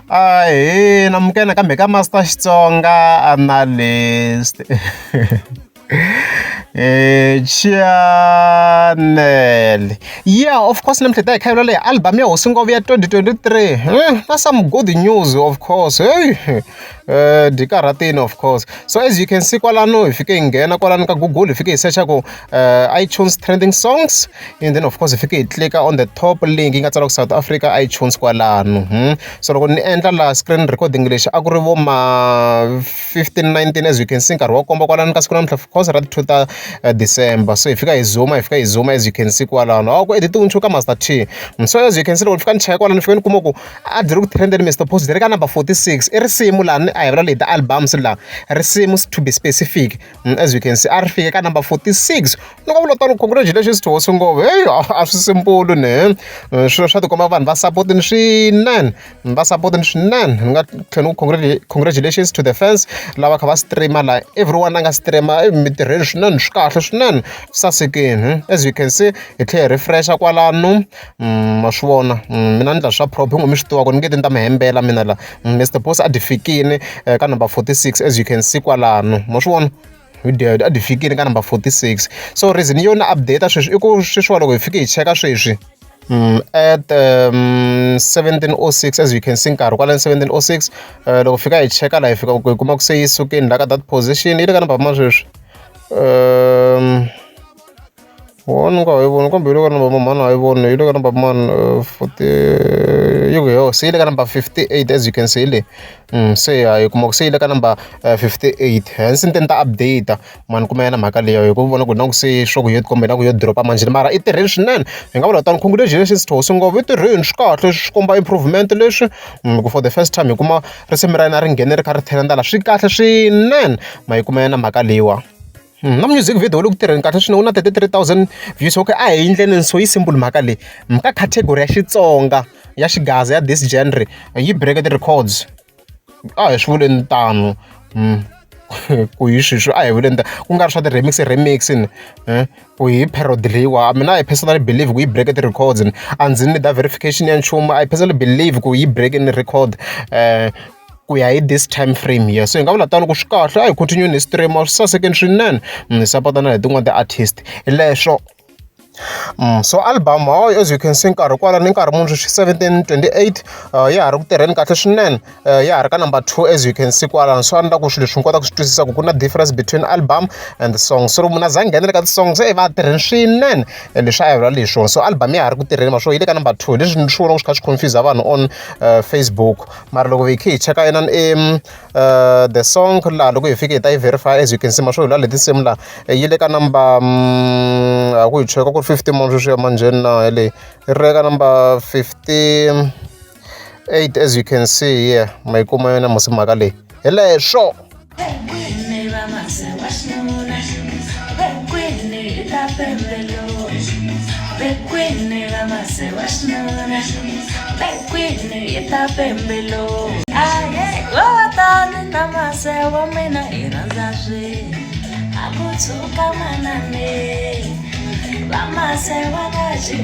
Ahee, namukela kambe ka Master Xitsonga analyst. Channel. Yeah, of course, namhle ta khayela le album ya Hosingove ya 2023. That's some good news, of course. Hey. Dikaratini, of course. So as you can see kwalano if you can ngena kwalano ka Google if you can search ko iTunes trending songs, and then of course if you can click on the top link inga tsala ku South Africa iTunes kwalano. So loko ni endla la screen recording lexi a ku ri vo ma 15-19 as you can see nkarhi wa komba kwalano ka siku namuntlha of course ra 2 December. So if you zoom as you can see kwalano a ku edit unchuka Master T. So as you can see loko fika ni check kwalano fika ni kuma ku a diri ku trended Mr Post diri ka number 46 i risimu lani I have the albums la risimu to be specific. As you can see a ri fike ka number 46. Ni nga vula tano congratulations to Hosingove. Hey, a swi simple ne swilo swa tikomba vanhu va supportini swinene va supportini swinene. Ni nga tlhela ni congratulations to the fans lava kha va streama la everyone a nga streama emitirhweni swinene swi kahle swinene sasekini. As you can see hi tlhe hi refresha kwalano ma swi vona mina ni ndla swa prop hi ngo mi swi tiva ku ni nge ti ni ta mi hembela mina la Mr Post a di fikini ka number 46 as you can see kwalano ma swi vona a di fikini ka number 46. So reason yo na update sweswi i ku sweswiwa loko hi fike hi cheka sweswi at 1706 as you can see nkarhi kwalani 1706 loko fika hi cheka la hi fika ku hi kuma ku se yi sukeni la ka that position yi le ka number ma sweswi one ka hi voni kambe yi le ka number mani a hi voni yi le ka number mani 40 yo se yi le ka number 58 as you can see le se hi kuma ku se yi le ka number 58 hansi ni te ni ta update mani kuma ya na mhaka leyo hi ku vona ku na ku se swa ku yo tikombe na ku yo dropa manjeni mara i tirheni swinene hi nga vula tani congratulations to Hosingove i tirheni swi kahle swi komba improvement leswi ku for the first time hi kuma risimu ra yena ri nghene ri kha ri trenda la swi kahle swinene ma hi kuma ya na mhaka leyiwa na music video loku tirheni kahle swinene u na 33,000 views. Okay a hi ndleni so yi simple mhaka leyi mhaka category ya Xitsonga ya xigaza ya this genre yi break the records a hi swi vuleni tano ku hi sweswi a hi vuleni ku nga ri swa ti-remix ni ku hi parodeliwa mina I personally believe ku yi break the records a ndzi ni da verification ya nchumu I personally believe ku yi break ni record ku ya hi this time frame here. So hi nga vula tano ku swi kahle a hi continue ni streama swi sasekeni swinene hi sapota na hi tin'wana ti-artist hi leswo. So album as you can see nkarhi kwala ni nkarhi munhu 1728 ya ha ri ku tirheni kahle swinene ya ha ri ka number 2 as you can see kwala so a ni la ku swilo leswi ni kota ku swi twisisa ku na difference between album and the song. So munhu a za nghenele ka ti-songs va tirheni swinene leswi a hi vula leswo. So album ya ha ri ku tirheni ma swo yi le ka number 2 leswi ni swi vona ku swi kha swi confuse vanhu on Facebook mara loko hi kha hi cheka yena the song laha loko hi fike hi ta yi verify as you can see ma swo hi lwa leti nsimu laha yi le ka number a ku hi cheka ku ri 50 manje sweswi ya manjeni na yaleyi ri ka number 58 as you can see here ma yi kuma yona musi mhaka leyi hi leswo. Vamos a hacer